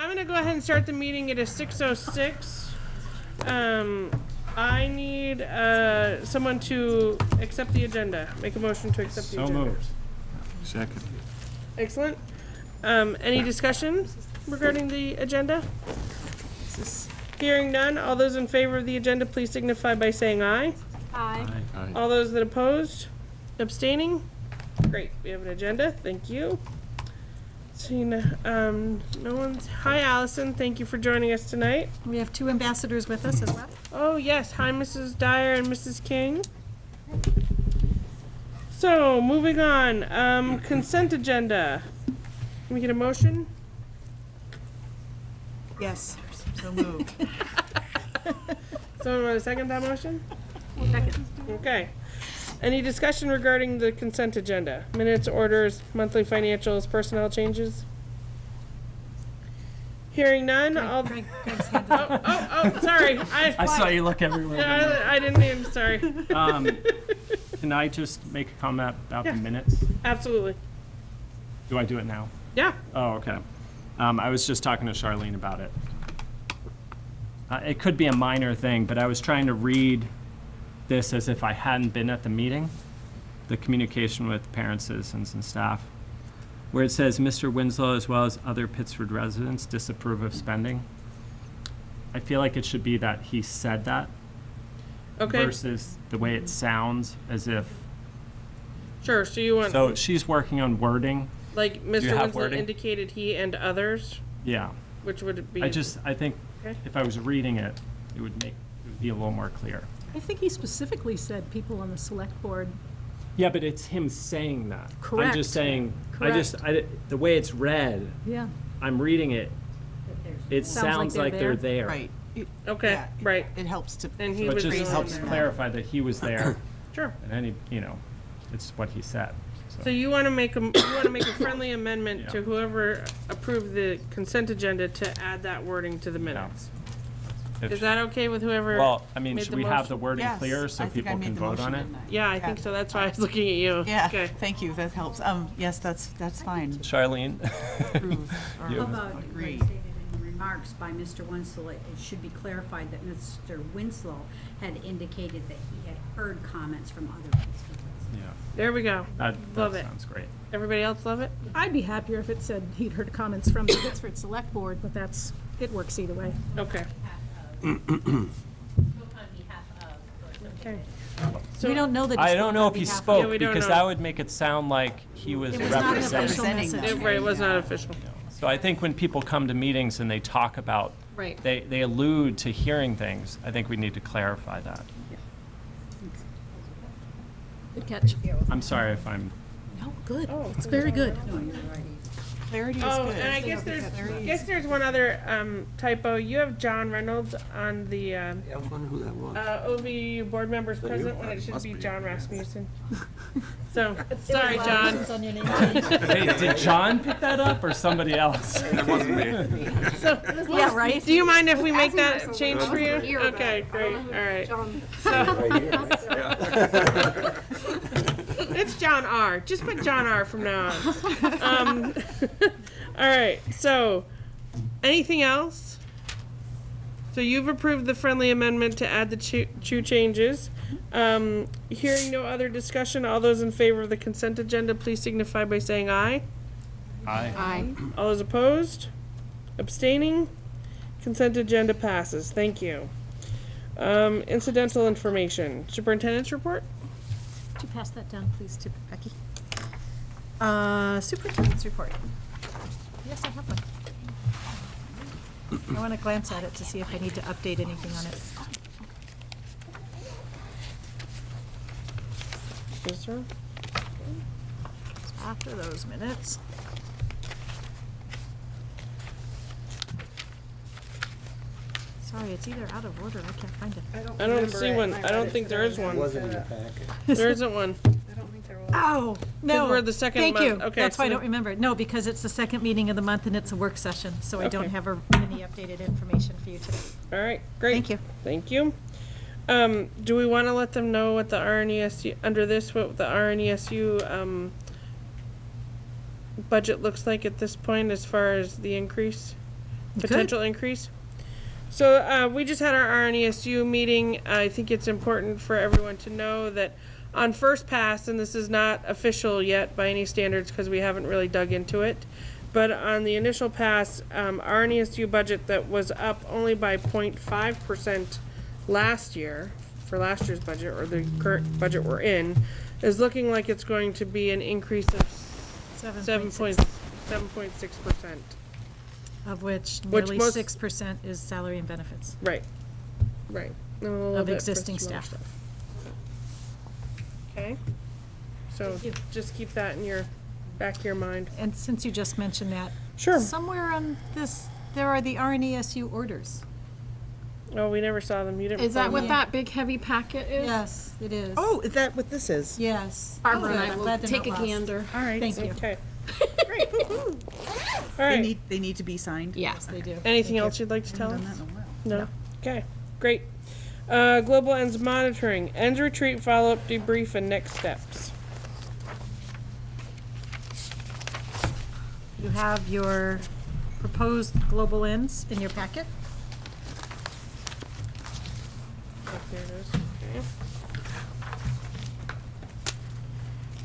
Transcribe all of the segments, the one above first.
I'm gonna go ahead and start the meeting. It is 6:06. I need someone to accept the agenda. Make a motion to accept the agenda. So moved. Second. Excellent. Any discussion regarding the agenda? Hearing none, all those in favor of the agenda, please signify by saying aye. Aye. Aye. All those that opposed, abstaining? Great, we have an agenda, thank you. Seeing, no one's, hi Allison, thank you for joining us tonight. We have two ambassadors with us as well. Oh yes, hi Mrs. Dyer and Mrs. King. So, moving on, consent agenda. Can we get a motion? Yes, so moved. Someone want to second that motion? Second. Okay. Any discussion regarding the consent agenda? Minutes, orders, monthly financials, personnel changes? Hearing none, I'll... Greg's hand up. Oh, sorry. I saw you look everywhere. Yeah, I didn't even, sorry. Can I just make a comment about the minutes? Absolutely. Do I do it now? Yeah. Oh, okay. I was just talking to Charlene about it. It could be a minor thing, but I was trying to read this as if I hadn't been at the meeting, the communication with parents, citizens, and staff, where it says, Mr. Winslow, as well as other Pittsford residents, disapprove of spending. I feel like it should be that he said that Okay. versus the way it sounds as if. Sure, so you want, So she's working on wording. like, you Mr. have Winslow wording? indicated he and others, Yeah. which would it be? I think Okay. if I was reading it, it would be a little more clear. I think he specifically said people on the select board. Yeah, but it's him saying that. I'm Correct. just saying, Correct. the way it's read, Yeah. I'm reading it, it sounds like they're there. Right. Okay, Yeah, right. It helps to, And he So it was. just helps reason. clarify that he was there, Sure. and any, it's what he said. So you want to make a friendly amendment to Yeah. whoever approved the consent agenda to add that wording to the minutes. If- Is that okay with whoever? Well, I mean, made should the we have the motion? wording Yes, clear so I think I people made can the vote on it? motion, didn't I? Yeah, I think so. That's why I was looking at you. Yeah, Okay. thank you, that helps. Yes, that's fine. Charlene? Approve or You. How about, agree. like stated in the remarks by Mr. Winslow, it should be clarified that Mr. Winslow had indicated that he had heard comments from other Pittsburgh residents. Yeah, There we go. that Love it. sounds great. Everybody else love it? I'd be happier if it said he'd heard comments from the Pittsford Select Board, but it works either way. Okay. Okay. We don't know that he I spoke don't know on if he behalf of- spoke, Yeah, we don't because know. that would make it sound like he was It was not an representing. official Representing message. them. Right, it was not official. So I think when people come to meetings and they talk about, Right. they allude to hearing things, I think we need to clarify that. Good catch. I'm sorry if I'm, No, good. Oh, It's very good. No, you're right. Clarity is Oh, good. and I guess there's one other typo. You have John Reynolds on the I was wondering who that was. OVU board members present when it should Must be be. John Rasmussen. So, sorry, John. On your name. hey, did John pick that up or somebody else? That wasn't me. Yeah, right? Do you mind if we make that change for you? Okay, great, all right. Right here, right? Yeah. It's John R. Just put John R. from now on. All right, so, anything else? So you've approved the friendly amendment to add the two changes. Hearing no other discussion, all those in favor of the consent agenda, please signify by saying aye. Aye. Aye. All those opposed? Abstaining? Consent agenda passes. Thank you. Incidental information. Superintendent's report? Could you pass that down, please, to Becky? Superintendent's report. Yes, I have one. I want to glance at it to see if I need to update anything on it. Yes, sir. After those minutes. Sorry, it's either out of order, I can't find it. I don't see one. I don't think there is one. Wasn't in your packet. There isn't one. Oh, no. we're the second Thank you. month. Okay, That's why I so- don't remember. No, because it's the second meeting of the month and it's a work session, so I don't Okay. have any updated information for you today. All right, great. Thank you. Thank you. Do we want to let them know what the RNESU, under this, what the RNESU, budget looks like at this point as far as the increase? potential increase. So we just had our RNESU meeting. I think it's important for everyone to know that on first pass, and this is not official yet by any standards because we haven't really dug into it, but on the initial pass, RNESU budget that was up only by 0.5% last year, for last year's budget, or the current budget we're in, is looking like it's going to be an increase of 7.6%. Of which Which nearly most- 6% is salary and benefits. Right. Right. And a little Of bit for existing some other staff. stuff. Okay. So Thank you. just keep that in your back of your mind. And since you just mentioned that. Sure. Somewhere on this, there are the RNESU orders. Oh, we never saw them. You didn't. Is that find what them? that big heavy packet is? Yes, it is. Oh, is that what this is? Yes. Barbara and Good. I I'm will glad they're take a not lost. gander. All right. Thank you. Okay. Great. All They right. need to be signed? Yeah. Yes, they do. Anything else you'd like to tell Haven't us? done that in a while. No. Okay. Great. Global ends monitoring, ends retreat, follow up, debrief, and next steps. You have your proposed global ends in your packet. Oh, here it is. Okay.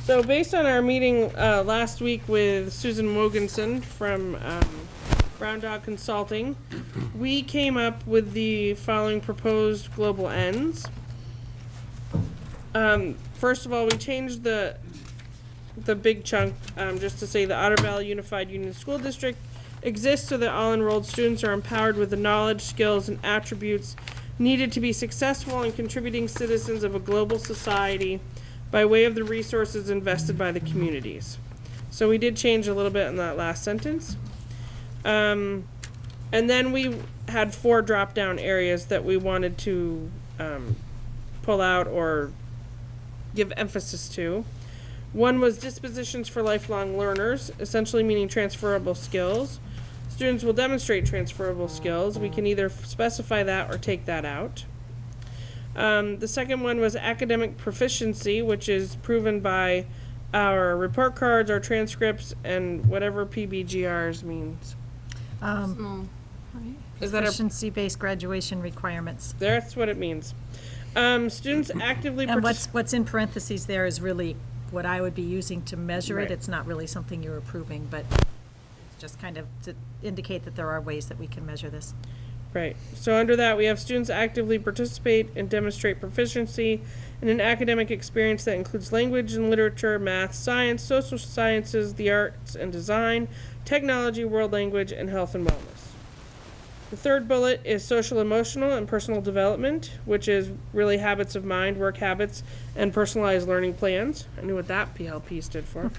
So based on our meeting last week with Susan Mogensen from Brown Dog Consulting, we came up with the following proposed global ends. First of all, we changed the big chunk just to say the Otter Valley Unified Union School District exists so that all enrolled students are empowered with the knowledge, skills, and attributes needed to be successful and contributing citizens of a global society by way of the resources invested by the communities. So we did change a little bit in that last sentence. And then we had 4 drop-down areas that we wanted to pull out or give emphasis to. One was dispositions for lifelong learners, essentially meaning transferable skills. Students will demonstrate transferable skills. We can either specify that or take that out. The second one was academic proficiency, which is proven by our report cards, our transcripts, and whatever PBGRs means. Is that a, Proficiency-based graduation requirements. that's what it means. Students actively And participate. what's in parentheses there is really what I would be using to measure Right. it. It's not really something you're approving, but it's just kind of to indicate that there are ways that we can measure this. Right. So under that, we have students actively participate and demonstrate proficiency in an academic experience that includes language and literature, math, science, social sciences, the arts and design, technology, world language, and health and wellness. The third bullet is social, emotional, and personal development, which is really habits of mind, work habits, and personalized learning plans. I knew what that PLP stood for.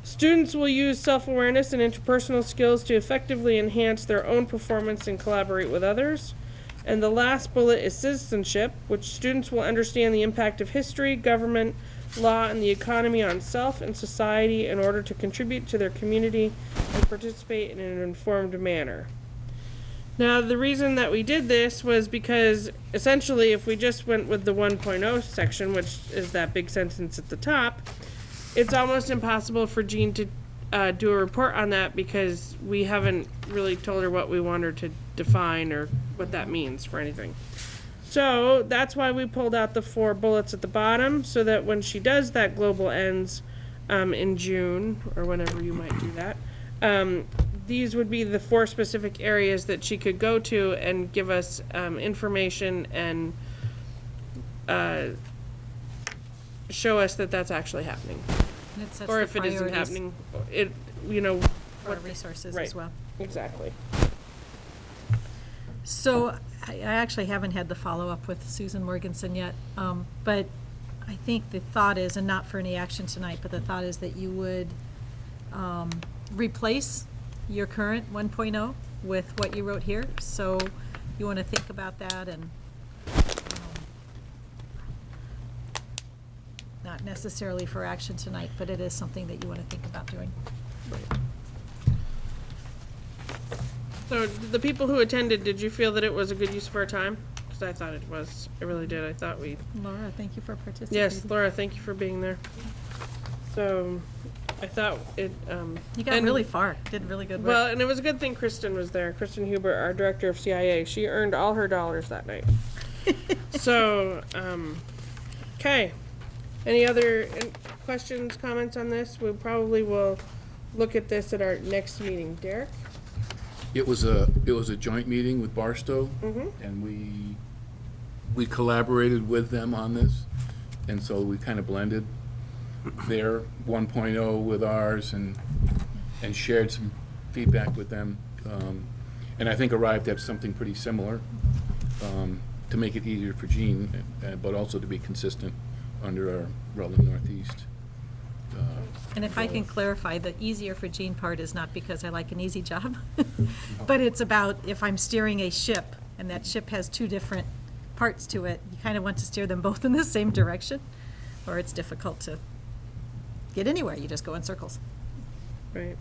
Students will use self-awareness and interpersonal skills to effectively enhance their own performance and collaborate with others. And the last bullet is citizenship, which students will understand the impact of history, government, law, and the economy on self and society in order to contribute to their community and participate in an informed manner. Now, the reason that we did this was because essentially if we just went with the 1.0 section, which is that big sentence at the top, it's almost impossible for Jean to do a report on that because we haven't really told her what we want her to define or what that means for anything. So that's why we pulled out the 4 bullets at the bottom so that when she does that global ends in June or whenever you might do that, these would be the 4 specific areas that she could go to and give us information and show us that that's actually happening. And it sets Or the if it isn't priorities happening, it, you know, for our resources right. as well. exactly. So I actually haven't had the follow-up with Susan Morganson yet, but I think the thought is, and not for any action tonight, but the thought is that you would replace your current 1.0 with what you wrote here. So you want to think about that and not necessarily for action tonight, but it is something that you want to think about doing. So the people who attended, did you feel that it was a good use of our time? Because I thought it was. I really did. I thought we. Laura, thank you for participating. Yes, Laura, thank you for being there. So, I thought it, You got and- really far, did really good well, work. and it was a good thing Kristen was there. Kristen Huber, our director of CIA, she earned all her dollars that night. So, okay. Any other questions, comments on this? We probably will look at this at our next meeting. Derek? It was a joint meeting with Barstow, and we collaborated with them on this, and so we kind of blended their 1.0 with ours and shared some feedback with them, and I think arrived at something pretty similar, to make it easier for Jean, but also to be consistent under our Rutland Northeast. And if I can clarify, the easier for Jean part is not because I like an easy job, but it's about if I'm steering a ship, and that ship has two different parts to it, you kind of want to steer them both in the same direction, or it's difficult to get anywhere, you just go in circles. Right.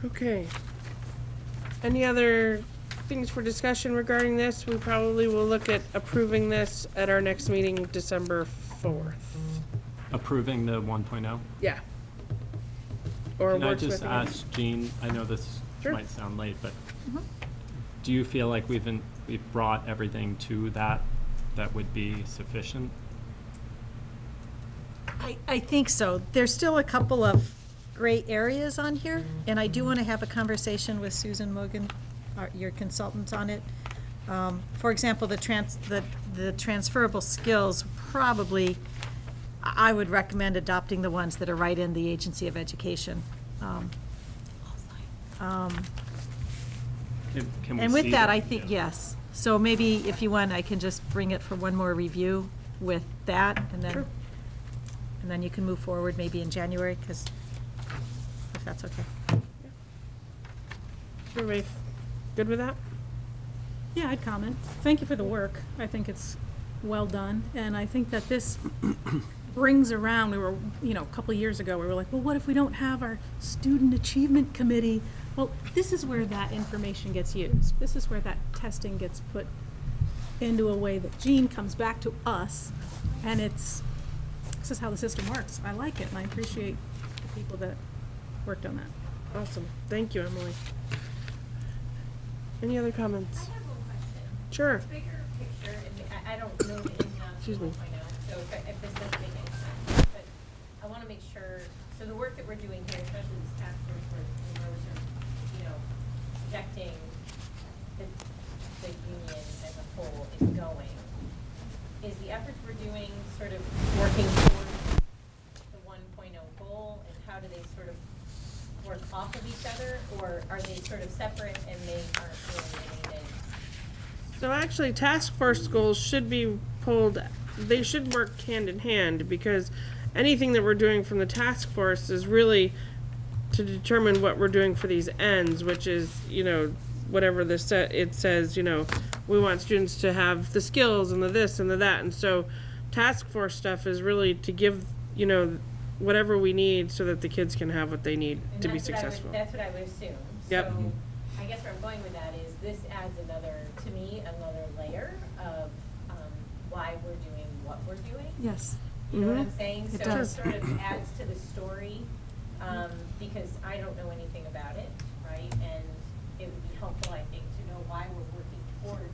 Okay. Any other things for discussion regarding this? We probably will look at approving this at our next meeting, December 4th. Approving the 1.0? Yeah. Or Can I wordsmithing just it. ask Jean, I know this Sure. might sound late, but do you feel like we've brought everything to that would be sufficient? I think so. There's still a couple of gray areas on here, and I do want to have a conversation with Susan Mogan, your consultant on it. For example, the transferable skills, probably, I would recommend adopting the ones that are right in the Agency of Education. Can we And with see that, them? I think, Yeah. yes. So maybe if you want, I can just bring it for one more review with that, and Sure. then you can move forward maybe in January, because, if that's okay. Everybody good with that? Yeah, I'd comment. Thank you for the work. I think it's well done, and I think that this brings around, we were, a couple of years ago, we were like, well, what if we don't have our Student Achievement Committee? Well, this is where that information gets used. This is where that testing gets put into a way that Jean comes back to us, and this is how the system works. I like it, and I appreciate the people that worked on that. Awesome. Thank you, Emily. Any other comments? I have one question. Sure. Bigger picture, and I don't know the ins and outs Excuse of me. 1.0, so if this doesn't make any sense, but I want to make sure, so the work that we're doing here, especially this task force work, where we're sort of, projecting the union as a whole is going, is the efforts we're doing sort of working towards the 1.0 goal, and how do they sort of work off of each other, or are they sort of separate and they aren't really related? So actually, task force goals should be pulled, they should work hand in hand, because anything that we're doing from the task force is really to determine what we're doing for these ends, which is, whatever it says, we want students to have the skills and the this and the that. And so task force stuff is really to give, whatever we need so that the kids can have what they need And to be that's what I would- successful. That's what I would assume. Yep. So I guess where I'm going with that is this adds to me, another layer of why we're doing what we're doing. Yes. You know what Mhm. I'm saying? It So does. it sort of adds to the story, because I don't know anything about it, right? And it would be helpful, I think, to know why we're working towards,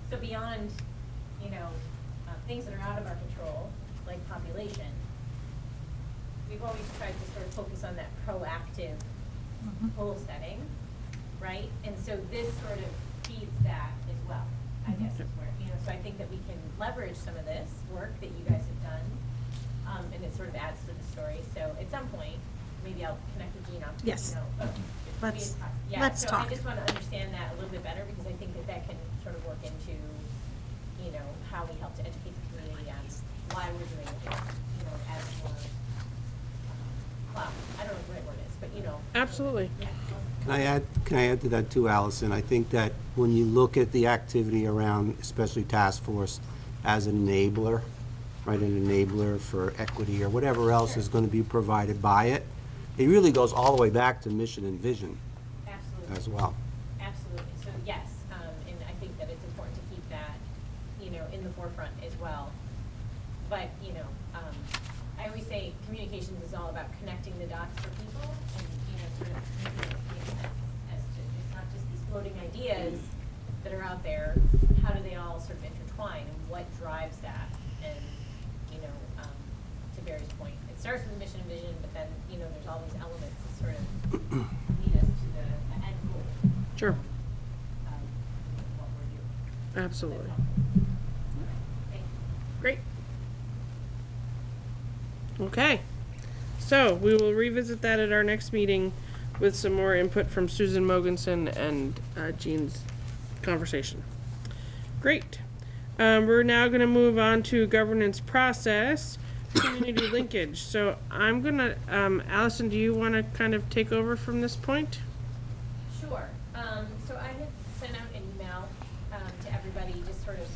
so beyond, things that are out of our control, like population, we've always tried to sort of focus on that proactive goal setting, right? And so this sort of feeds that as well, I guess is where, so I think that we can leverage some of this work that you guys have done, and it sort of adds to the story. So at some point, maybe I'll connect with Jean on, Yes. Let's So talk. I just want to understand that a little bit better, because I think that can sort of work into, how we help to educate the community on why we're doing it, as more, I don't know what the right word is, but Absolutely. yeah. Can I add to that too, Allison? I think that when you look at the activity around, especially task force, as an enabler, right, an enabler for equity or whatever else is going to be provided by it, it really goes all the way back to mission and vision Absolutely. as well. Absolutely. So yes, and I think that it's important to keep that, in the forefront as well. but, you know, I always say communications is all about connecting the dots for people and, you know, sort of making it make sense as to, it's not just these floating ideas that are out there, how do they all sort of intertwine and what drives that? And, you know, to Barry's point, it starts with mission and vision, but then, you know, there's all these elements that sort of lead us to the end goal. Sure. Of what we're doing. Absolutely. That's helpful. Thank you. Great. Okay. So we will revisit that at our next meeting with some more input from Susan Mogensen and Jean's conversation. Great. We're now going to move on to governance process, community linkage. So I'm going to, Allison, do you want to kind of take over from this point? Sure. So I had sent out an email to everybody, just sort of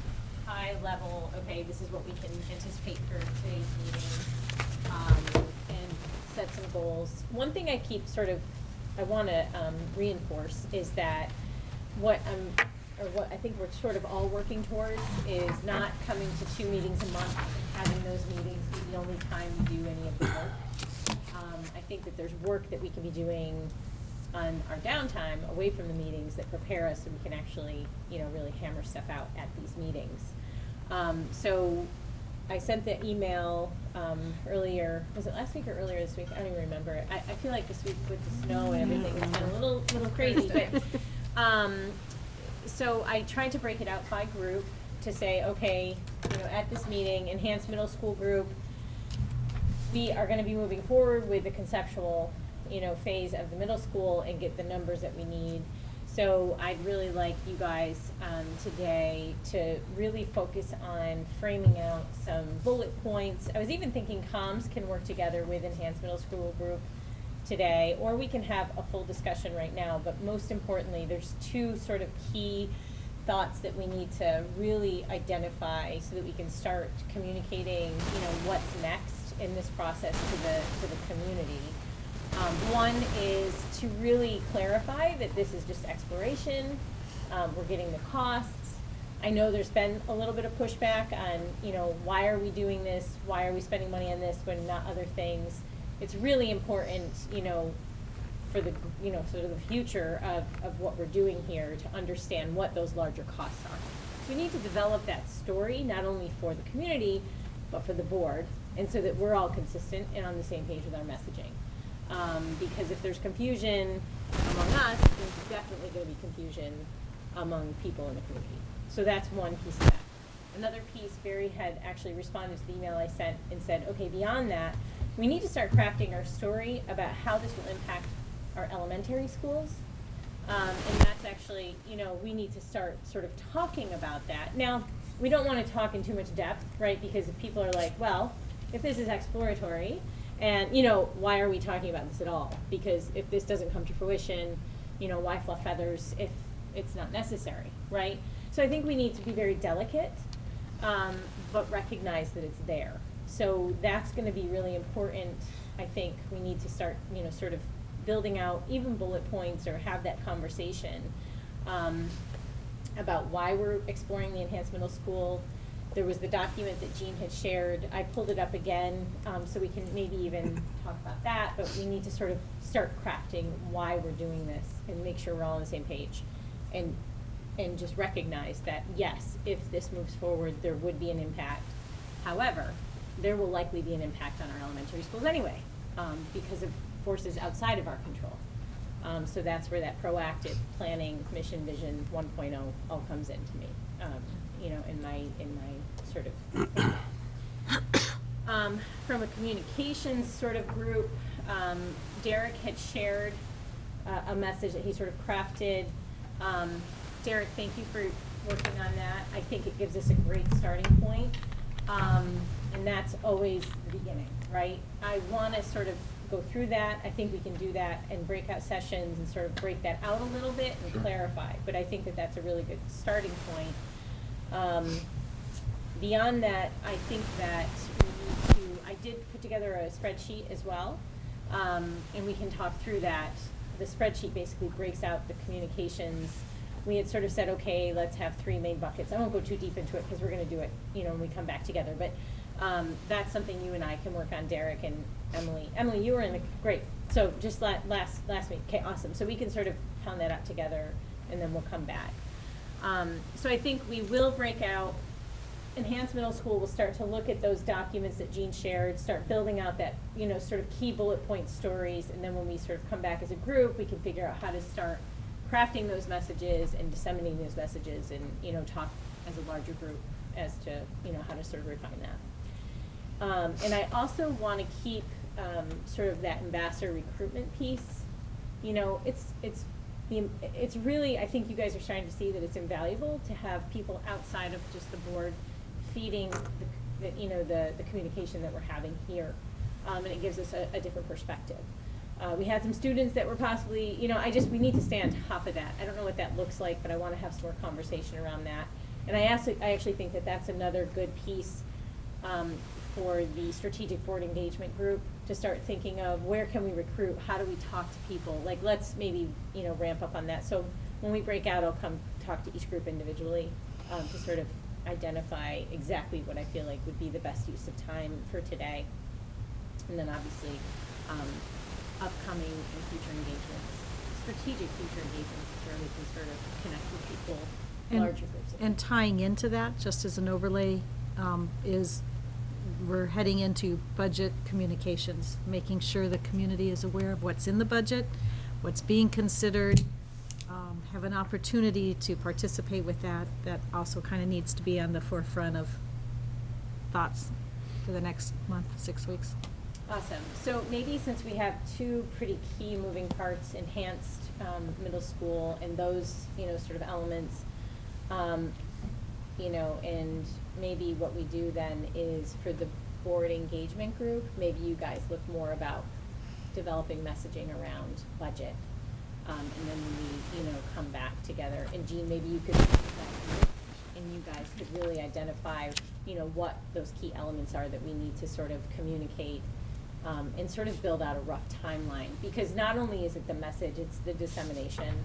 high level, okay, this is what we can anticipate for today's meeting, and set some goals. One thing I keep sort of, I want to reinforce is that what I think we're sort of all working towards is not coming to 2 meetings a month, having those meetings be the only time we do any of the work. I think that there's work that we can be doing on our downtime away from the meetings that prepare us so we can actually, you know, really hammer stuff out at these meetings. So I sent the email earlier, was it last week or earlier this week? I don't even remember. I feel like this week with the snow and everything, it's been a little crazy, but so I tried to break it out by group to say, okay, you know, at this meeting, enhanced middle school group, we are gonna be moving forward with the conceptual, you know, phase of the middle school and get the numbers that we need. So I'd really like you guys today to really focus on framing out some bullet points. I was even thinking comms can work together with enhanced middle school group today, or we can have a full discussion right now, but most importantly, there's 2 sort of key thoughts that we need to really identify so that we can start communicating, you know, what's next in this process to the community. One is to really clarify that this is just exploration, we're getting the costs. I know there's been a little bit of pushback on, you know, why are we doing this, why are we spending money on this when not other things? It's really important, you know, for the, you know, sort of the future of what we're doing here to understand what those larger costs are. So we need to develop that story, not only for the community, but for the board, and so that we're all consistent and on the same page with our messaging. Because if there's confusion among us, there's definitely going to be confusion among people in the community. So that's one piece of that. Another piece, Barry had actually responded to the email I sent and said, okay, beyond that, we need to start crafting our story about how this will impact our elementary schools. And that's actually, you know, we need to start sort of talking about that. Now, we don't want to talk in too much depth, right? Because if people are like, well, if this is exploratory, and, you know, why are we talking about this at all? Because if this doesn't come to fruition, you know, why fluff feathers if it's not necessary, right? So I think we need to be very delicate, but recognize that it's there. So that's going to be really important. I think we need to start, you know, sort of building out even bullet points or have that conversation about why we're exploring the enhanced middle school. There was the document that Jean had shared. I pulled it up again so we can maybe even talk about that, but we need to sort of start crafting why we're doing this and make sure we're all on the same page. And just recognize that, yes, if this moves forward, there would be an impact. However, there will likely be an impact on our elementary schools anyway because of forces outside of our control. So that's where that proactive planning, mission, vision 1.0 all comes into me. You know, in my sort of from a communications sort of group, Derek had shared a message that he sort of crafted. Derek, thank you for working on that. I think it gives us a great starting point, and that's always the beginning, right? I want to sort of go through that. I think we can do that in breakout sessions and sort of break that out a little bit and clarify, but I think that that's a really good starting point. Beyond that, I think that we need to, I did put together a spreadsheet as well, and we can talk through that. The spreadsheet basically breaks out the communications. We had sort of said, okay, let's have 3 main buckets. I won't go too deep into it because we're going to do it, you know, when we come back together. But That's something you and I can work on, Derek and Emily. Emily, you were in the, great, so just last week, okay, awesome. So we can sort of pound that out together, and then we'll come back. So I think we will break out, Enhanced Middle School will start to look at those documents that Jean shared, start building out that, sort of key bullet point stories, and then when we sort of come back as a group, we can figure out how to start crafting those messages and disseminating those messages and, talk as a larger group as to, how to sort of refine that. And I also want to keep sort of that ambassador recruitment piece. It's really, I think you guys are starting to see that it's invaluable to have people outside of just the board feeding the communication that we're having here, and it gives us a different perspective. We had some students that were possibly, we need to stay on top of that. I don't know what that looks like, but I want to have some more conversation around that. And I actually think that that's another good piece for the strategic board engagement group to start thinking of where can we recruit, how do we talk to people, like let's maybe ramp up on that. So when we break out, I'll come talk to each group individually to sort of identify exactly what I feel like would be the best use of time for today, and then obviously upcoming and future engagements, strategic future engagements where we can sort of connect with people, larger groups of And tying into that, just as an overlay, is we're heading into budget communications, making sure the community is aware of what's in the budget, what's being considered, have an opportunity to participate with that. That also kind of needs to be on the forefront of thoughts for the next month, 6 weeks. Awesome. So maybe since we have two pretty key moving parts, enhanced middle school and those, sort of elements, and maybe what we do then is for the board engagement group, maybe you guys look more about developing messaging around budget. And then we, come back together. And Jean, maybe you could look at that group and you guys could really identify, what those key elements are that we need to sort of communicate and sort of build out a rough timeline. Because not only is it the message, it's the dissemination.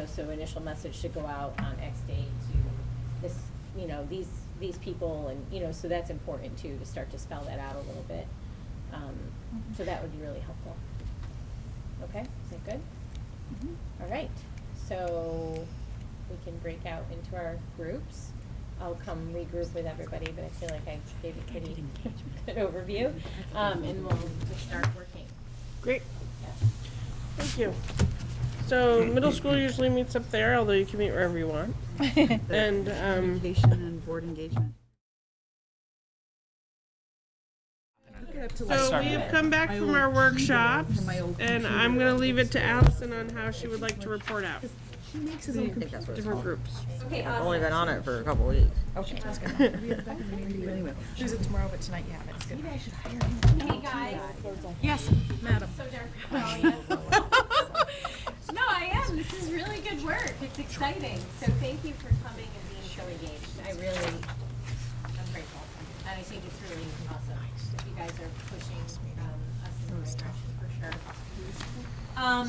So initial message should go out on X date to this, these people, and, so that's important too, to start to spell that out a little bit. So that would be really helpful. Okay, is that good? All right, so we can break out into our groups. I'll come regroup with everybody, but I feel like I gave a pretty good overview, and we'll just start working. Great, Yeah. thank you. So middle school usually meets up there, although you can meet wherever you want. And Communication and board engagement. so we have come back from our workshops, and I'm going to leave it to Allison on how she would like to report out. He makes his own Different groups. Okay, I've only awesome. been on it for a couple of weeks. Okay, that's good. Anyway, use it tomorrow, but tonight you have it. It's good. Hey, guys. Yes, madam. So darn proud of you. No, I am. This is really good work. It's exciting. So thank you for coming and being so engaged. I'm grateful. And I think it's really awesome. You guys are pushing us in the right direction for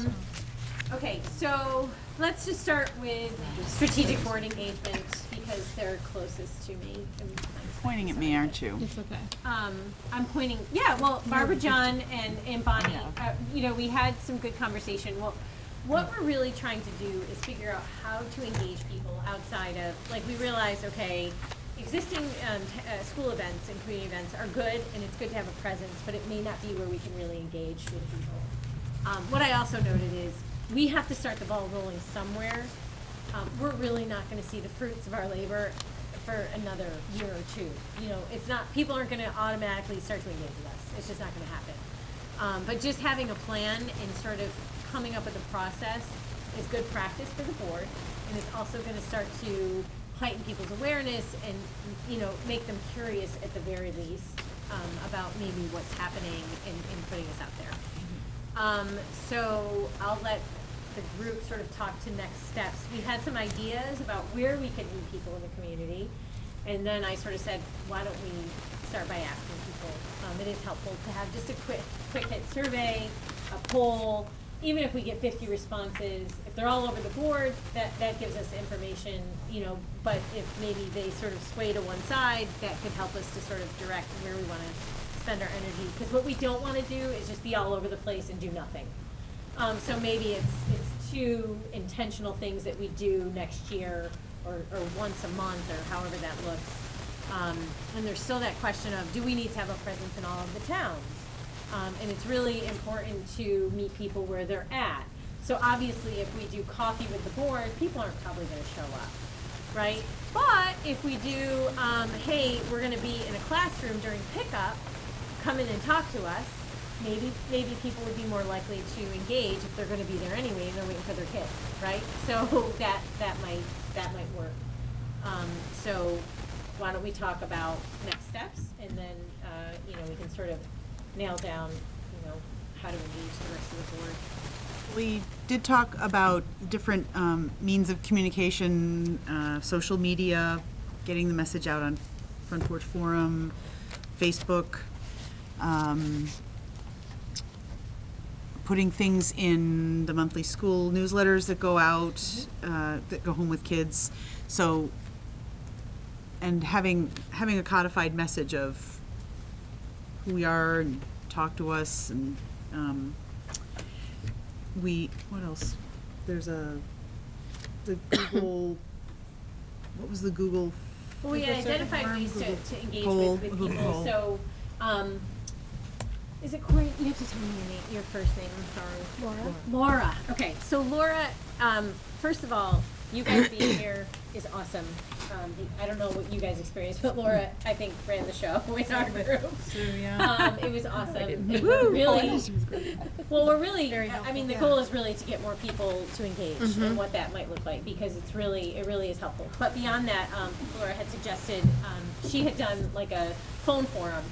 sure. Okay, so let's just start with strategic board engagement because they're closest to me. Pointing at me, aren't you? It's okay. I'm pointing, yeah, well, Barbara, John, and Bonnie, we had some good conversation. Well, what we're really trying to do is figure out how to engage people outside of, like, we realize, okay, existing school events and community events are good, and it's good to have a presence, but it may not be where we can really engage with people. What I also noted is we have to start the ball rolling somewhere. We're really not going to see the fruits of our labor for another year or two. It's not, people aren't going to automatically start to engage with us. It's just not going to happen. But just having a plan and sort of coming up with a process is good practice for the board, and it's also going to start to heighten people's awareness and, make them curious at the very least about maybe what's happening in putting us out there. So I'll let the group sort of talk to next steps. We had some ideas about where we could meet people in the community, and then I sort of said, why don't we start by asking people? It is helpful to have just a quick hit survey, a poll, even if we get 50 responses, if they're all over the board, that gives us information, you know, but if maybe they sort of sway to one side, that could help us to sort of direct where we want to spend our energy. Because what we don't want to do is just be all over the place and do nothing. So maybe it's 2 intentional things that we do next year, or once a month, or however that looks. And there's still that question of, do we need to have a presence in all of the towns? And it's really important to meet people where they're at. So obviously, if we do coffee with the board, people aren't probably going to show up, right? But if we do, hey, we're going to be in a classroom during pickup, come in and talk to us, maybe people would be more likely to engage if they're going to be there anyway and they're waiting for their kids, right? So that might work. So why don't we talk about next steps, and then you know, we can sort of nail down, you know, how to engage the rest of the board. We did talk about different means of communication, social media, getting the message out on Front Porch Forum, Facebook, putting things in the monthly school newsletters that go out, that go home with kids. So, and having a codified message of who we are and talk to us, and what else? There's the Google, what was the Google? Well, we identified ways to engage with people. Poll. So, is it Corey? You have to tell me your first name. I'm sorry. Laura. Okay. So Laura, first of all, you guys being here is awesome. I don't know what you guys experienced, but Laura, I think, ran the show in our group. So, yeah. It was awesome. And we're really, well, we're really, I mean, the goal is really to get more people to engage and what that might look like, because it really is helpful. But beyond that, Laura had suggested, she had done like a phone forum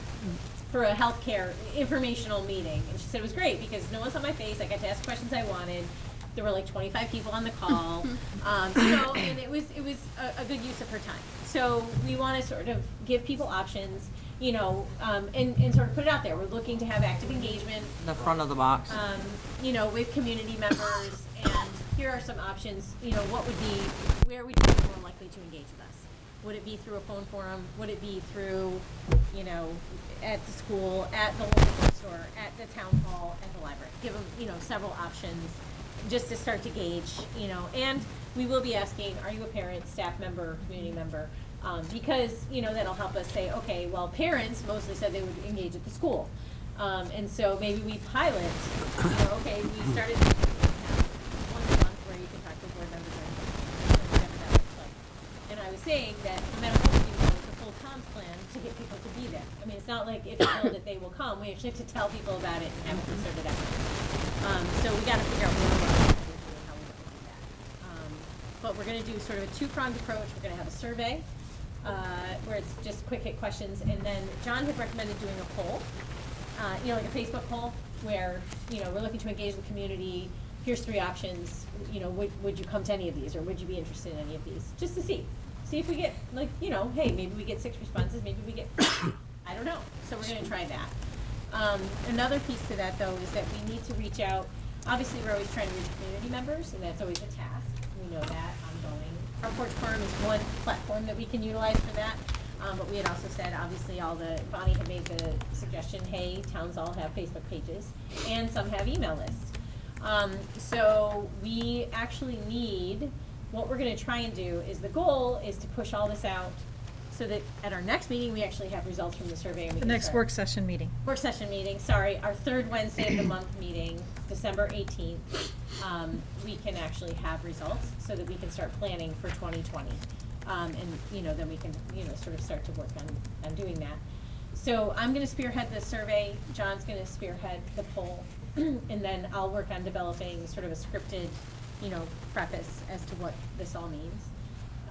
for a healthcare informational meeting. And she said it was great because no one saw my face. I got to ask questions I wanted. There were like 25 people on the call, you know, and it was a good use of her time. So we want to sort of give people options, you know, and sort of put it out there. We're looking to have active engagement. The front of the box. You know, with community members, and here are some options. You know, where would you be more likely to engage with us? Would it be through a phone forum? Would it be through, you know, at the school, at the local bookstore, at the town hall, at the library? Give them, you know, several options, just to start to gauge, you know. And we will be asking, are you a parent, staff member, community member? Because, you know, that'll help us say, okay, well, parents mostly said they would engage at the school. And so maybe we pilot, you know, okay, we started once a month where you can talk to board members or whatever that looks like. And I was saying that no matter what we do, it's a full comms plan to get people to be there. I mean, it's not like if you know that they will come, we actually have to tell people about it and have a concerted effort. So we got to figure out more about how we do that. But we're going to do sort of a 2-pronged approach. We're going to have a survey where it's just quick hit questions, and then John had recommended doing a poll, you know, like a Facebook poll where, you know, we're looking to engage the community. Here's 3 options. You know, would you come to any of these, or would you be interested in any of these? Just to see if we get, like, you know, hey, maybe we get 6 responses, maybe we get, I don't know. So we're going to try that. Another piece to that, though, is that we need to reach out. Obviously, we're always trying to reach community members, and that's always a task. We know that ongoing. Our Porch Forum is one platform that we can utilize for that. But we had also said, obviously, Bonnie had made the suggestion, hey, towns all have Facebook pages, and some have email lists. So we actually need, what we're going to try and do is, the goal is to push all this out so that at our next meeting, we actually have results from the survey. And we The can next start. work session meeting. Work session meeting, sorry, our 3rd Wednesday of the month meeting, December 18th, we can actually have results so that we can start planning for 2020. And, you know, then we can, you know, sort of start to work on doing that. So I'm going to spearhead the survey, John's going to spearhead the poll, and then I'll work on developing sort of a scripted, you know, preface as to what this all means.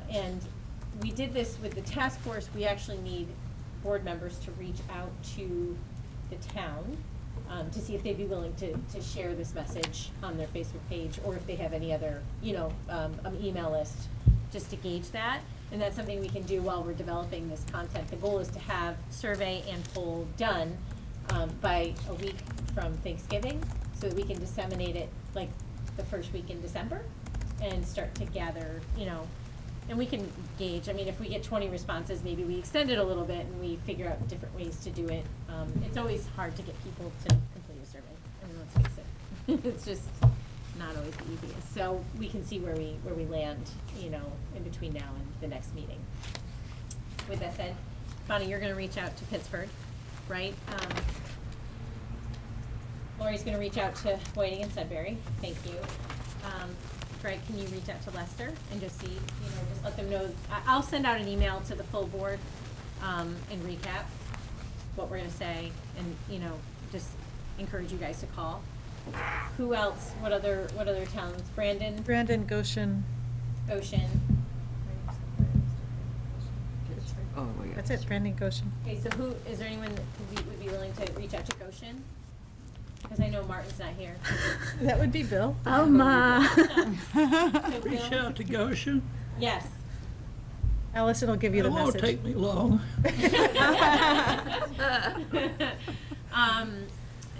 And we did this with the task force. We actually need board members to reach out to the town to see if they'd be willing to share this message on their Facebook page, or if they have any other, you know, email list, just to gauge that. And that's something we can do while we're developing this content. The goal is to have survey and poll done by a week from Thanksgiving, so that we can disseminate it like the first week in December and start to gather, and we can gauge. I mean, if we get 20 responses, maybe we extend it a little bit and we figure out different ways to do it. It's always hard to get people to complete a survey. I mean, let's face it. It's just not always the easiest. So we can see where we land, in between now and the next meeting. With that said, Bonnie, you're gonna reach out to Pittsburgh, right? Lori's gonna reach out to Whiting and Sudbury. Thank you. Greg, can you reach out to Leicester and just see, just let them know. I'll send out an email to the full board, and recap what we're gonna say and, just encourage you guys to call. Who else? What other towns? Brandon, Goshen. Ocean. Oh, my God. That's it, Brandon, Goshen. Okay, so is there anyone that would be willing to reach out to Goshen? Because I know Martin's not here. That would be Bill. So Reach Bill? out to Goshen. Yes. Allison will give you the It won't message. take me long.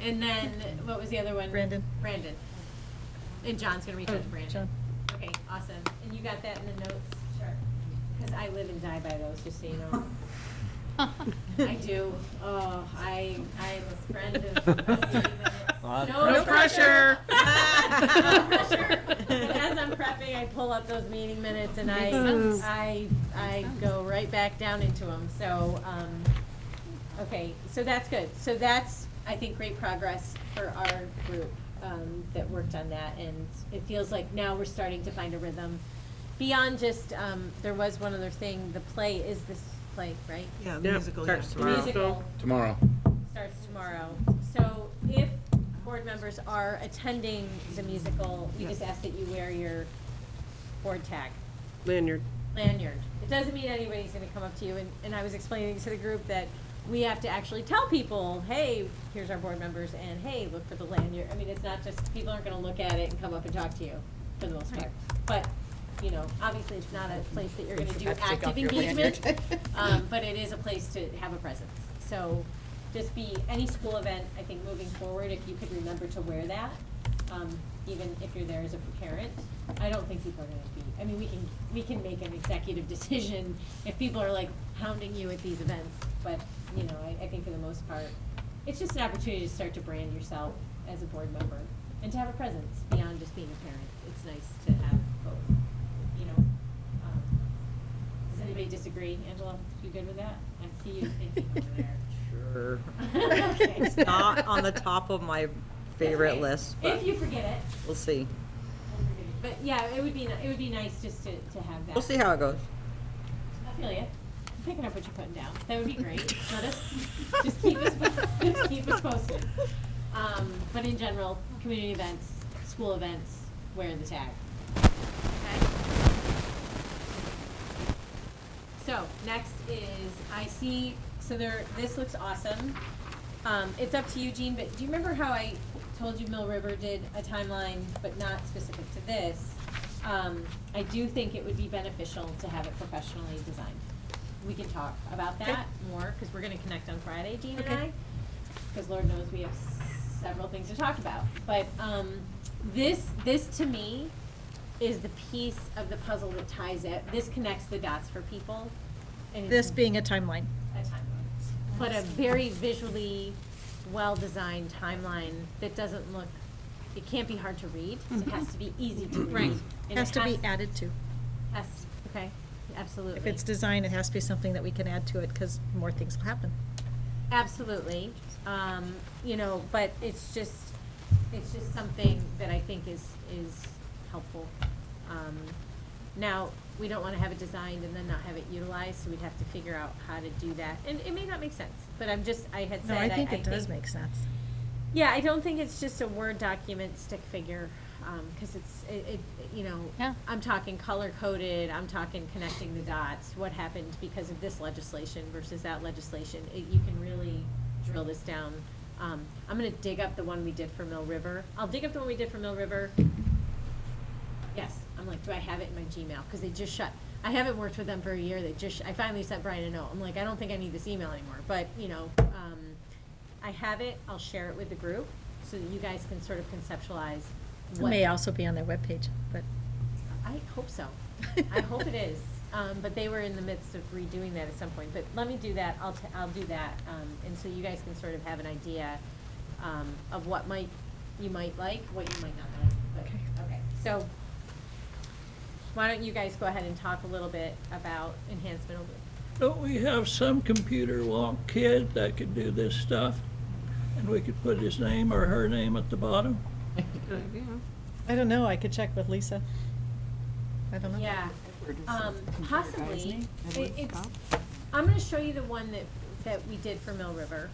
And then, what was the other one? Brandon. Brandon. And John's gonna reach out to Brandon. John. Okay, awesome. And you got that in the notes? Sure. Because I live and die by those, just so you know. I do. Oh, I'm a friend of. No pressure. No pressure. But as I'm prepping, I pull up those meeting minutes and I go right back down into them. So, okay, so that's good. So that's, I think, great progress for our group that worked on that. And it feels like now we're starting to find a rhythm. Beyond just, there was one other thing, the play is this play, right? Yeah, the Yep, musical, starts yeah. The tomorrow. musical Tomorrow. starts tomorrow. So if board members are attending the musical, we just ask that you wear your board tag. Lanyard. Lanyard. It doesn't mean anybody's gonna come up to you, and I was explaining to the group that we have to actually tell people, hey, here's our board members, and hey, look for the lanyard. I mean, it's not just, people aren't gonna look at it and come up and talk to you, for the most part. But, obviously, it's not a place that you're gonna do active engagement, but it is a place to have a presence. So, just any school event, I think, moving forward, if you could remember to wear that, even if you're there as a parent, I don't think people are gonna be, I mean, we can make an executive decision if people are like hounding you at these events, but, I think for the most part, it's just an opportunity to start to brand yourself as a board member and to have a presence beyond just being a parent. It's nice to have both, Does anybody disagree? Angela, you good with that? I see you thinking over there. Sure. Okay. It's not on the top of my favorite Okay. list, but If you forget it. we'll see. But yeah, it would be nice just to have that. We'll see how it goes. I feel you. I'm picking up what you're putting down. That would be great. Let us, just keep us posted. But in general, community events, school events, wear the tag. Okay? So, next is, this looks awesome. It's up to you, Jean, but do you remember how I told you Mill River did a timeline, but not specific to this? I do think it would be beneficial to have it professionally designed. We can talk about that more, because we're gonna connect on Friday, Jean and I, because Lord knows we have several things to talk about. But, this to me is the piece of the puzzle that ties it. This connects the dots for people. And This being a timeline. a timeline, but a very visually well-designed timeline that doesn't look, it can't be hard to read. It has to be easy to read. Right. And Has it to be added to. Okay, absolutely. If it's designed, it has to be something that we can add to it, because more things will happen. Absolutely, but it's just something that I think is helpful. Now, we don't wanna have it designed and then not have it utilized, so we'd have to figure out how to do that. And it may not make sense, but I had No, said, I think it does make sense. Yeah, I don't think it's just a Word document stick figure, cause Yeah. I'm talking color coded, I'm talking connecting the dots, what happened because of this legislation versus that legislation. You can really drill this down. I'm gonna dig up the one we did for Mill River. I'll dig up the one we did for Mill River. Yes, I'm like, do I have it in my Gmail? Cause they just shut. I haven't worked with them for a year, I finally sent Brian a note. I'm like, I don't think I need this email anymore, but, I have it, I'll share it with the group. so that you guys can sort of conceptualize It what. may also be on their webpage, but. I hope so. I hope it is. But they were in the midst of redoing that at some point. But let me do that. I'll do that. And so you guys can sort of have an idea of what you might like, what you might not like. But, okay. So why don't you guys go ahead and talk a little bit about enhanced middle grade? Don't we have some computer wonk kid that could do this stuff? And we could put his name or her name at the bottom? I don't know, I could check with Lisa. I don't know. Yeah, possibly. I'm gonna show you the one that we did for Mill River.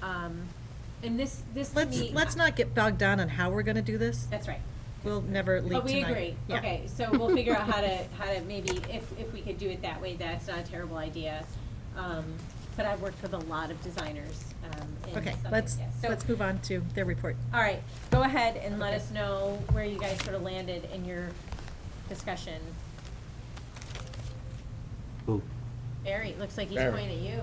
And this to me. Let's not get bogged down on how we're gonna do this. That's right. We'll never leave But we tonight. agree. Yeah. Okay, so we'll figure out how to maybe, if we could do it that way, that's not a terrible idea. But I've worked with a lot of designers, in Okay, stuff like let's this. So- move on to their report. All right, go ahead and let us know where you guys sort of landed in your discussion. Ooh. Barry, looks like he's Barry. pointing at you.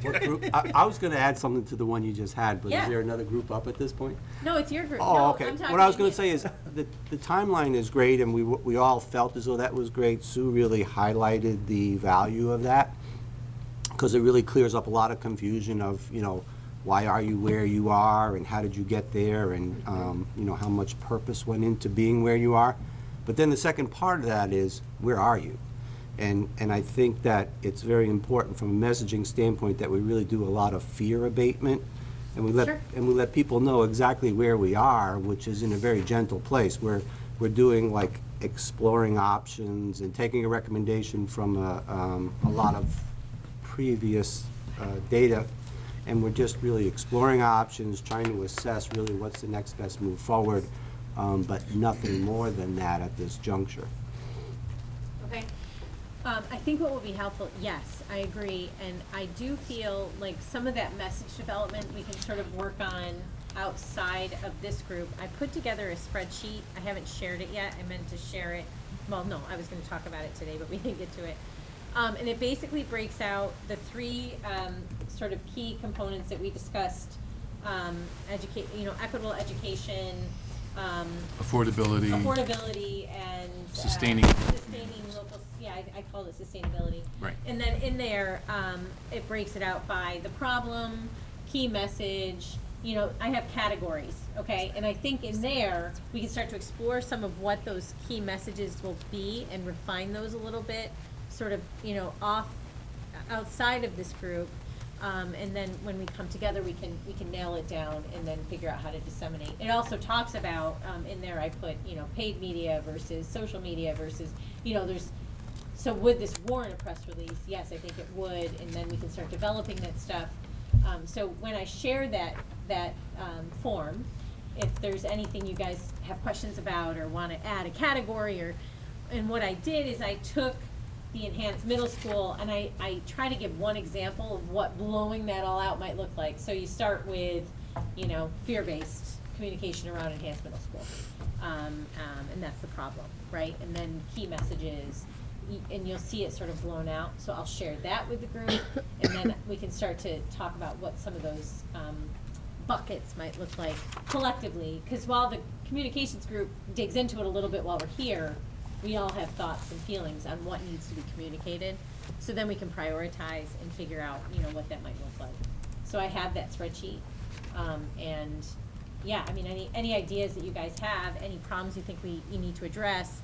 What group? I was gonna add something to the one you just had, but Yeah. is there another group up at this point? No, it's your group. Oh, No, okay. I'm talking What I was to gonna you. say is, the timeline is great, and we all felt as though that was great. Sue really highlighted the value of that, because it really clears up a lot of confusion of, why are you where you are, and how did you get there, and, how much purpose went into being where you are. But then the second part of that is, where are you? And I think that it's very important from a messaging standpoint that we really do a lot of fear abatement. And we Sure. let people know exactly where we are, which is in a very gentle place. We're doing like exploring options and taking a recommendation from a lot of previous data. And we're just really exploring options, trying to assess really what's the next best move forward, but nothing more than that at this juncture. Okay. I think what will be helpful, yes, I agree, and I do feel like some of that message development we can sort of work on outside of this group. I put together a spreadsheet, I haven't shared it yet, I meant to share it, well, no, I was gonna talk about it today, but we didn't get to it. And it basically breaks out the three, sort of key components that we discussed, equitable education, Affordability. and. Sustaining. Sustaining local, yeah, I called it sustainability. Right. And then in there, it breaks it out by the problem, key message, I have categories, okay? And I think in there, we can start to explore some of what those key messages will be and refine those a little bit, sort of, outside of this group. And then when we come together, we can nail it down and then figure out how to disseminate. It also talks about, in there I put, paid media versus social media versus, so would this warrant a press release? Yes, I think it would, and then we can start developing that stuff. So when I share that form, if there's anything you guys have questions about or want to add a category and what I did is I took the enhanced middle school, and I try to give one example of what blowing that all out might look like. So you start with, fear-based communication around enhanced middle school. And that's the problem, right? And then key messages, and you'll see it sort of blown out. So I'll share that with the group, and then we can start to talk about what some of those buckets might look like collectively. Because while the communications group digs into it a little bit while we're here, we all have thoughts and feelings on what needs to be communicated. So then we can prioritize and figure out, what that might look like. So I have that spreadsheet. And yeah, I mean, any ideas that you guys have, any problems you think you need to address,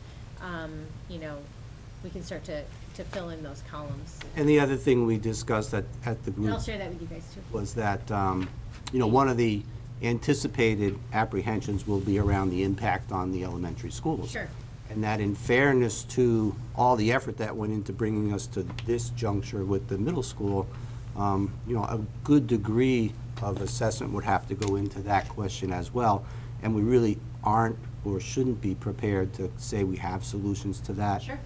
we can start to fill in those columns. And the other thing we discussed at the And I'll group share that with you guys too. was that, one of the anticipated apprehensions will be around the impact on the elementary schools. Sure. And that in fairness to all the effort that went into bringing us to this juncture with the middle school, a good degree of assessment would have to go into that question as well. And we really aren't or shouldn't be prepared to say we have solutions to that. Sure.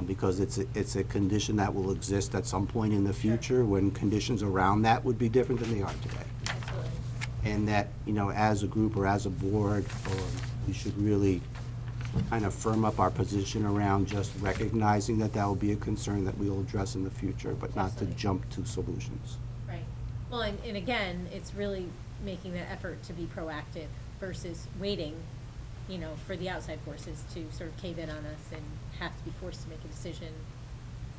Because it's a condition that will exist at some point in the future when conditions around that would be different than they are today. Absolutely. And that, as a group or as a board, we should really kind of firm up our position around just recognizing that will be a concern that we'll address in the future, but not to Absolutely. jump to solutions. Right. Well, and again, it's really making that effort to be proactive versus waiting, you know, for the outside forces to sort of cave in on us and have to be forced to make a decision,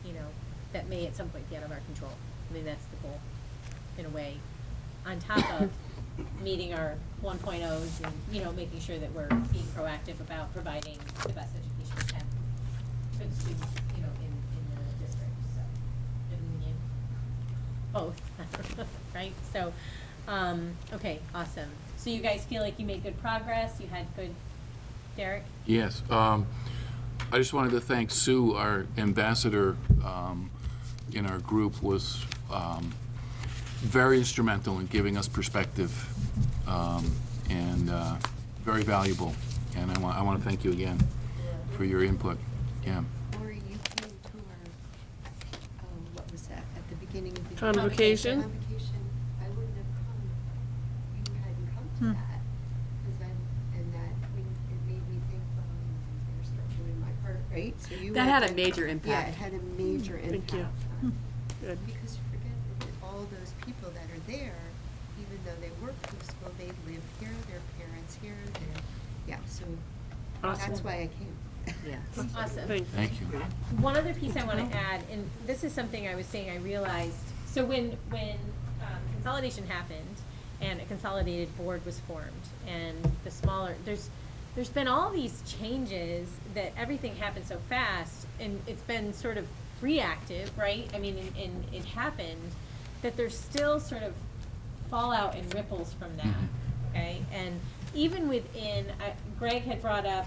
you know, that may at some point be out of our control. I mean, that's the goal, in a way, on top of meeting our 1.0s and, you know, making sure that we're being proactive about providing the best education we can for the students, you know, in the district, so, in union, both, right? So, okay, awesome. So you guys feel like you made good progress, you had good, Derek? Yes. I just wanted to thank Sue, our ambassador in our group, was very instrumental in giving us perspective and very valuable. And I want to thank you again for your input. Yeah. Lori, you came to our, what was that, at the beginning of the. Convocation? Convocation. I wouldn't have come if you hadn't come to that. And that, it made me think, well, I better start doing my part, right? So you. That were had a the- major impact. Yeah, it had a major impact. Thank you. Good. Because you forget that all those people that are there, even though they work for the school, they live here, their parents here, yeah, so that's Awesome. why I came. Yeah. Awesome. Thank you. One other piece I want to add, and this is something I was saying I realized, so when consolidation happened and a consolidated board was formed and the smaller, there's been all these changes that everything happened so fast and it's been sort of reactive, right? I mean, and it happened that there's still sort of fallout and ripples from that, okay? And even within, Greg had brought up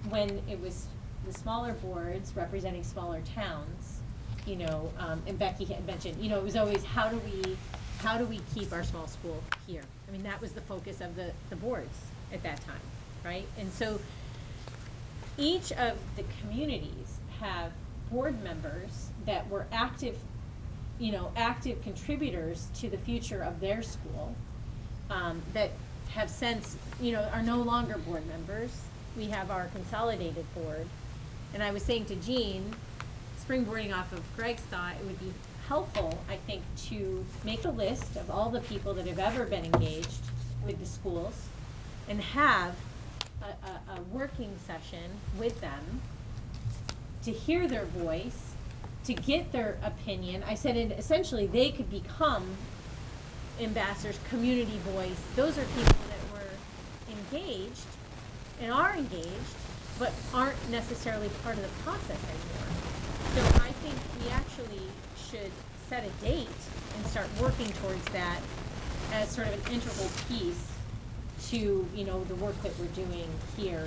when it was the smaller boards representing smaller towns, you know, and Becky had mentioned, you know, it was always how do we keep our small school here? I mean, that was the focus of the boards at that time, right? And so each of the communities have board members that were active, you know, active contributors to the future of their school, that have since, you know, are no longer board members. We have our consolidated board. And I was saying to Jean, springboarding off of Greg's thought, it would be helpful, I think, to make a list of all the people that have ever been engaged with the schools and have a working session with them to hear their voice, to get their opinion. I said, and essentially, they could become ambassadors, community voice. Those are people that were engaged and are engaged, but aren't necessarily part of the process anymore. So I think we actually should set a date and start working towards that as sort of an integral piece to, you know, the work that we're doing here.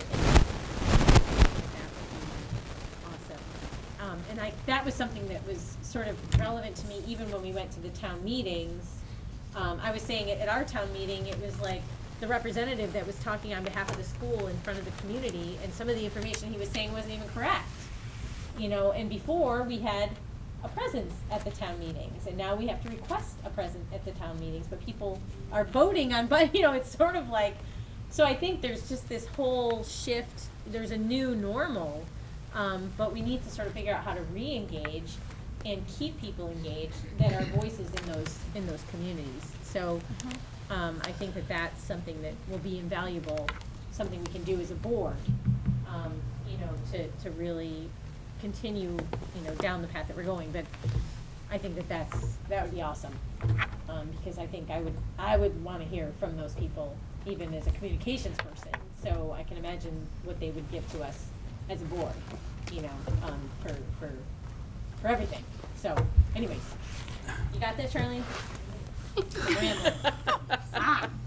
Awesome. And that was something that was sort of relevant to me even when we went to the town meetings. I was saying at our town meeting, it was like the representative that was talking on behalf of the school in front of the community, and some of the information he was saying wasn't even correct. You know, and before we had a presence at the town meetings, and now we have to request a presence at the town meetings, but people are voting on, but you know, it's sort of like, so I think there's just this whole shift, there's a new normal, but we need to sort of figure out how to re-engage and keep people engaged that are voices in those communities. So I think that that's something that will be invaluable, something we can do as a board, you know, to really continue, you know, down the path that we're going. But I think that would be awesome, because I think I would want to hear from those people, even as a communications person. So I can imagine what they would give to us as a board, you know, for everything. So, anyways, you got that, Charlene?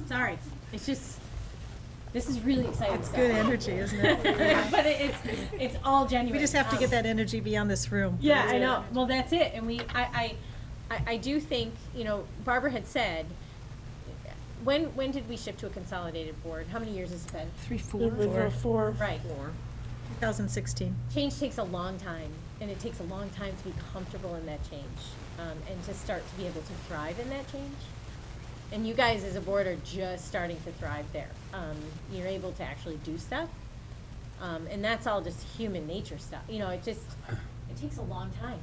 Sorry. It's just, this is really exciting It's stuff. good energy, isn't it? But it's all genuine. We just have to get that energy beyond this room. Yeah, I know. Well, that's it. And I do think, you know, Barbara had said, when did we shift to a consolidated board? How many years has it been? Four. Right. 2016. Change takes a long time, and it takes a long time to be comfortable in that change, and to start to be able to thrive in that change. And you guys as a board are just starting to thrive there. You're able to actually do stuff, and that's all just human nature stuff. You know, it takes a long time.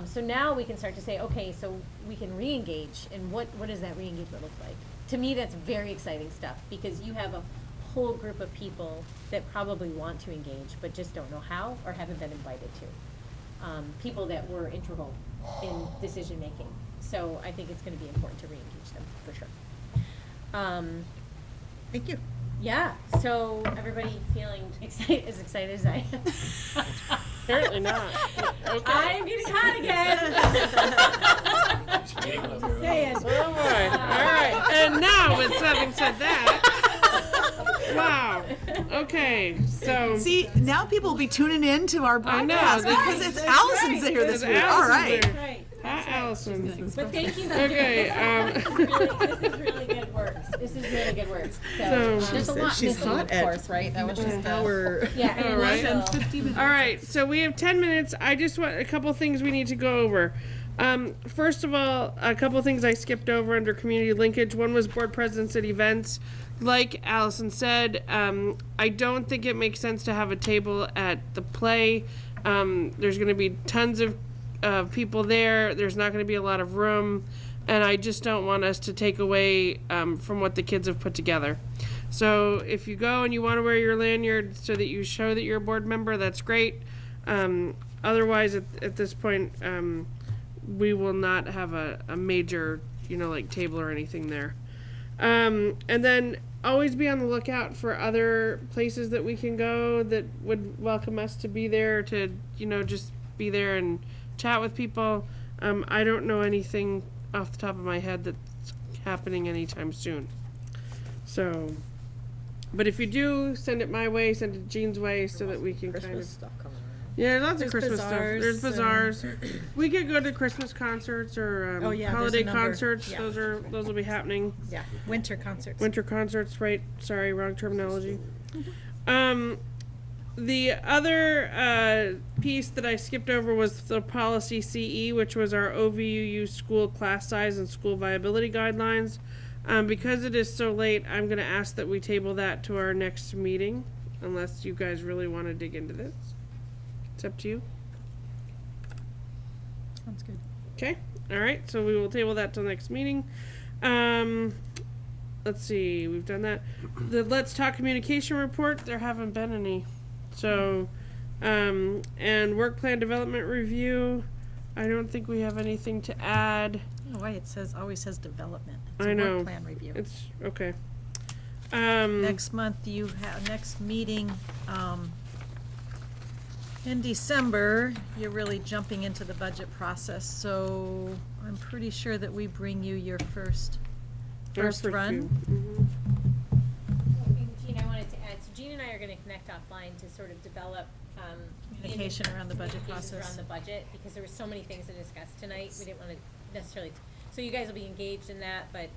So now we can start to say, okay, so we can re-engage, and what does that re-engagement look like? to me, that's very exciting stuff, because you have a whole group of people that probably want to engage, but just don't know how or haven't been invited to. People that were integral in decision-making. So I think it's gonna be important to re-engage them, for sure. Thank you. Yeah, so everybody feeling as excited as I am? Apparently not. Okay. I'm getting hot again. Just saying. Oh boy. All right. And now, with having said that, wow. Okay. So. See, now people will be tuning in to our I know, broadcast that's because right. it's That's Allison's right. here this It's week. All Allison's right. there. Right. Hi, Allison. But thank you. Okay, This is really good work. This is really good work. So- there's a lot She's missing, hot of at course, right? That was just an hour. Yeah. All right. And 50 minutes. All right, so we have 10 minutes. I just want a couple things we need to go over. First of all, a couple things I skipped over under community linkage. One was board presidents at events. Like Allison said, I don't think it makes sense to have a table at the play. There's going to be tons of people there. There's not going to be a lot of room. And I just don't want us to take away from what the kids have put together. So if you go and you want to wear your lanyard so that you show that you're a board member, that's great. Otherwise, at this point, we will not have a major, like table or anything there. And then always be on the lookout for other places that we can go that would welcome us to be there, to, just be there and chat with people. I don't know anything off the top of my head that's happening anytime soon. So, but if you do, send it my way, send it Jean's way, so that we can kind of. Stuff coming around. Yeah, lots of There's Christmas stuff. There's bazaars bazaars. We could go to Christmas concerts or Oh, yeah, there's a holiday number. concerts. Yeah. Those will be happening. Yeah, winter concerts. Winter concerts, right? Sorry, wrong terminology. The other piece that I skipped over was the policy CE, which was our OVUU school class size and school viability guidelines. Because it is so late, I'm going to ask that we table that to our next meeting, unless you guys really want to dig into this. It's up to you. Sounds good. Okay, all right, so we will table that till next meeting. Let's see, we've done that. The Let's Talk communication report, there haven't been any. So, and work plan development review, I don't think we have anything to add. Oh, why it always says development. It's I a know. work plan review. It's, okay. Next month, you have, next meeting, in December, you're really jumping into the budget process, so I'm pretty sure that we bring you your first run. Jean, I wanted to add, so Jean and I are gonna connect offline to sort of develop, Communication around the budget communications process. around the budget, because there were so many things to discuss tonight, we didn't wanna necessarily, so you guys will be engaged in that, but,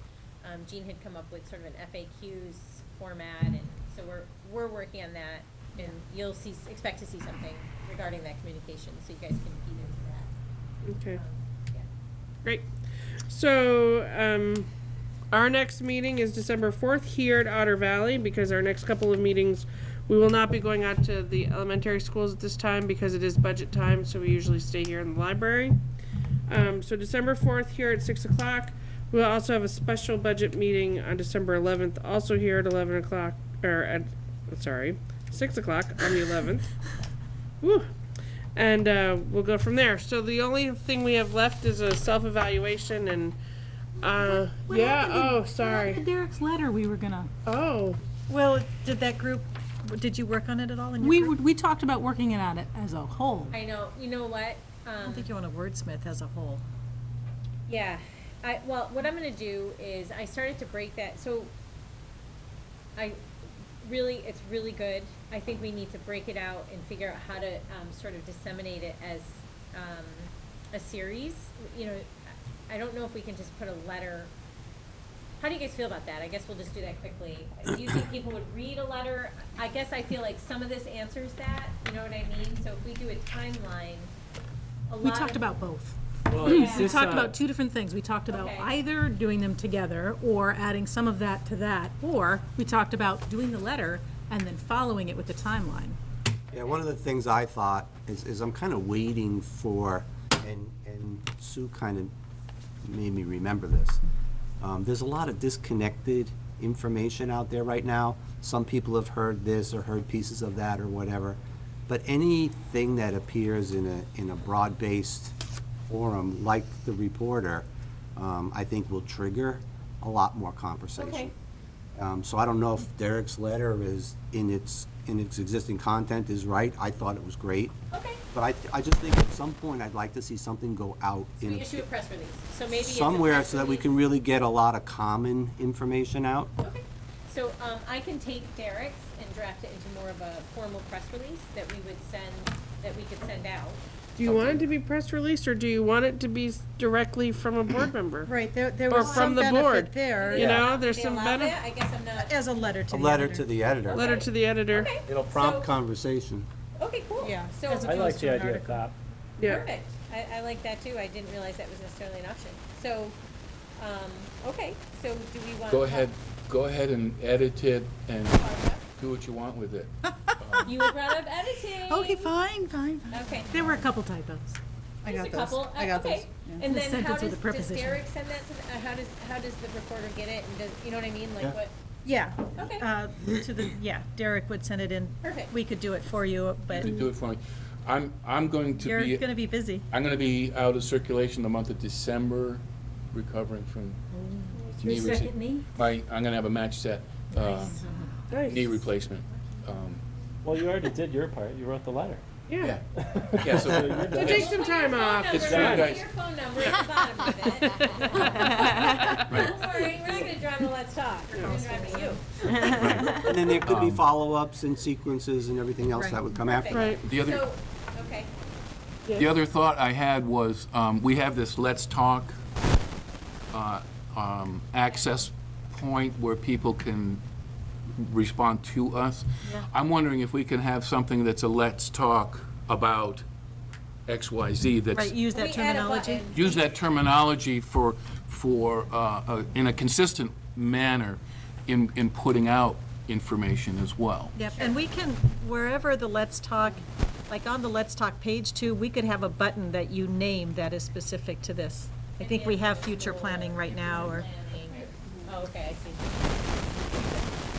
Jean had come up with sort of an FAQs format, and so we're working on that, and you'll expect to see something regarding that communication, so you guys can feed into that. Okay. Yeah. Great. So, our next meeting is December 4th here at Otter Valley, because our next couple of meetings, we will not be going out to the elementary schools at this time because it is budget time, so we usually stay here in the library. So December 4th here at 6 o'clock. We'll also have a special budget meeting on December 11th, also here at 11 o'clock, or at, 6 o'clock on the 11th. Woo. And we'll go from there. So the only thing we have left is a self-evaluation and, sorry. Derek's letter we were gonna, Oh, Well, did you work on it at all in your group? we talked about working it on it as a whole. I know, you know what, I don't think you want to wordsmith as a whole. yeah, well, what I'm gonna do is, I started to break that, so it's really good. I think we need to break it out and figure out how to, sort of disseminate it as, a series. I don't know if we can just put a letter. How do you guys feel about that? I guess we'll just do that quickly. Do you think people would read a letter? I guess I feel like some of this answers that, you know what I mean? So if we do a timeline, We talked about both. Well, Yeah. is We this, talked about two different things. We talked about Okay. either doing them together or adding some of that to that, or we talked about doing the letter and then following it with the timeline. Yeah, one of the things I thought is I'm kind of waiting for, and Sue kind of made me remember this. There's a lot of disconnected information out there right now. Some people have heard this or heard pieces of that or whatever. But anything that appears in a broad-based forum like the reporter, I think will trigger a lot more conversation. Okay. So I don't know if Derek's letter is, in its existing content, is right. I thought it was great. Okay. But I just think at some point, I'd like to see something go out So in we issue a press release. So maybe it's a somewhere press so that we release. can really get a lot of common information out. Okay. So, I can take Derek's and draft it into more of a formal press release that we would send, that we could send out. Do you want it to be press released, or do you want it to be directly from a board member? Right, there Or was from some the board. benefit there. You know, there's They some allow benefit. that? I guess I'm not. As a letter to A the letter editor. to the editor. Letter to the editor. Okay. It'll prompt So- conversation. Okay, cool. Yeah, So, as I like to the an idea of article. that. Yeah. perfect. I like that too. I didn't realize that was necessarily an option. So, okay, so do we want? Go ahead and edit it and do what you want with it. You were brought up editing. Okay, fine. Okay. There were a couple typos. I Just got a those. couple. I got Okay. those. Yeah. And The then how sentence does with the preposition. Derek send that to, how does the reporter get it? And does, you know what I mean? Like Yeah. what? Yeah. Okay. Derek would send it in. Perfect. We could do it for you, but To do it for me. I'm going to you're be, gonna be busy. I'm gonna be out of circulation the month of December, recovering from knee Your second knee? I'm gonna have a match set, Nice. knee replacement. Well, you already did your part. You wrote the letter. Yeah. Yeah, so So take some time off. It's Put for you guys. your phone number at the bottom of it. Don't worry, we're not gonna drive the Let's Talk. We're gonna drive to you. And then there could be follow-ups and sequences and everything else that would come after. Right. the other, So, okay. the other thought I had was, we have this Let's Talk access point where people can respond to us. I'm wondering if we can have something that's a Let's Talk about XYZ that's, Right, use that We add a terminology. button. use that terminology for in a consistent manner in putting out information as well. Yep, and we can, wherever the Let's Talk, like on the Let's Talk page too, we could have a button that you name that is specific to this. I think we have future planning right now, or Planning. Oh, okay, I see.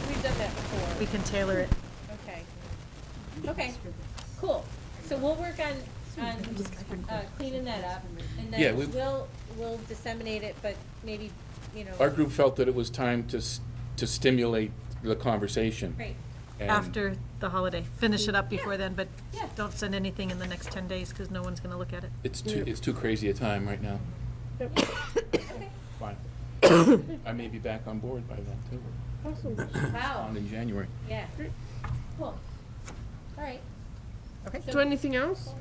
We've done that before. we can tailor it. Okay. Okay, cool. So we'll work on cleaning that up, and Yeah, then we'll disseminate it, but maybe, you know. Our group felt that it was time to stimulate the conversation. Great. and- After the holiday. Finish it up before then, but Yeah. don't send anything in the next 10 days, because no one's gonna look at it. It's too crazy a time right now. Fine. I may be back on board by then, too. Awesome. Wow, On in January. yeah. Cool. All right. Okay. So anything else?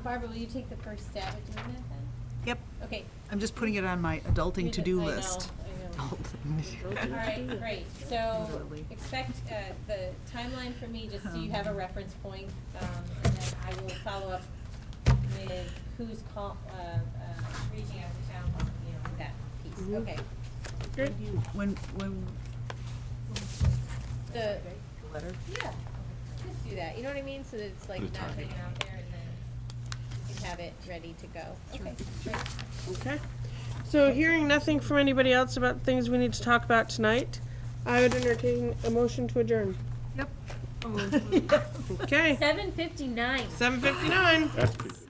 Barbara, will you take the first stab at doing that then? Yep, Okay. I'm just putting it on my adulting to-do I know, list. I know. All right, great. So expect the timeline from me, just so you have a reference point. And then I will follow up with who's reaching out to town, you know, with that piece. Okay. Great. When, The, letter? yeah, just do that. You know what I mean? So that it's like The not timing. hanging out there, and then you can have it ready to go. Okay, great. Okay. So hearing nothing from anybody else about things we need to talk about tonight, I would entertain a motion to adjourn. Yep. Okay, 7:59. 7:59. That's pretty good.